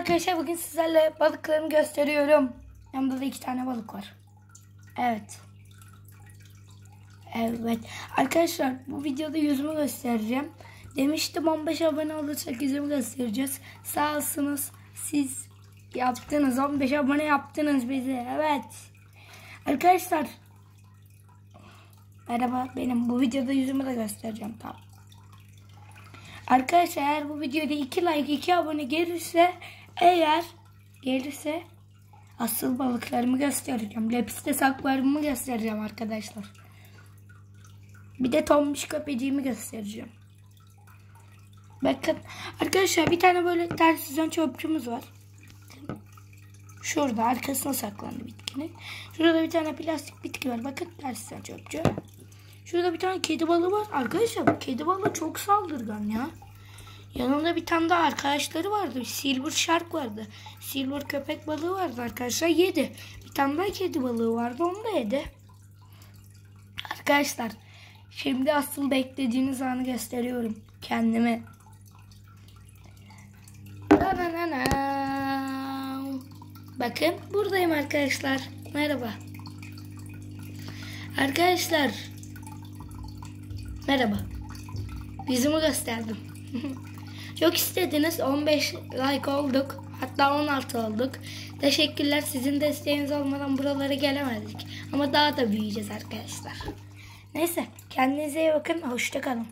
Arkadaşlar bugün sizlerle balıklarımı gösteriyorum. Yanımda da 2 tane balık var. Evet. Arkadaşlar bu videoda yüzümü göstereceğim. Demiştim 15 abone olursak yüzümü göstereceğiz. Sağ olsunuz. Siz yaptınız. 15 abone yaptınız bizi. Evet. Arkadaşlar. Merhaba. Benim bu videoda yüzümü de göstereceğim. Tamam. Arkadaşlar eğer bu videoda 2 like 2 abone gelirse asıl balıklarımı göstereceğim. Lepistes akvaryumumu göstereceğim arkadaşlar. Bir de tombiş köpeciğimi göstereceğim. Bakın arkadaşlar bir tane böyle ters yüzen çöpçümüz var. Şurada arkasına saklandı bitkinin. Şurada bir tane plastik bitki var. Bakın ters yüzen çöpçü. Şurada bir tane kedi balığı var. Arkadaşlar bu kedi balığı çok saldırgan ya. Yanında bir tane daha arkadaşları vardı. Silver shark vardı. Silver köpek balığı vardı arkadaşlar. Yedi. Bir tane daha kedi balığı vardı. Onu da yedi. Arkadaşlar şimdi asıl beklediğiniz anı gösteriyorum. Kendime. Bakın buradayım arkadaşlar. Merhaba. Arkadaşlar. Merhaba. Yüzümü gösterdim. Çok istediniz. 15 like olduk. Hatta 16 olduk. Teşekkürler. Sizin desteğiniz olmadan buralara gelemedik. Ama daha da büyüyeceğiz arkadaşlar. Neyse. Kendinize iyi bakın. Hoşça kalın.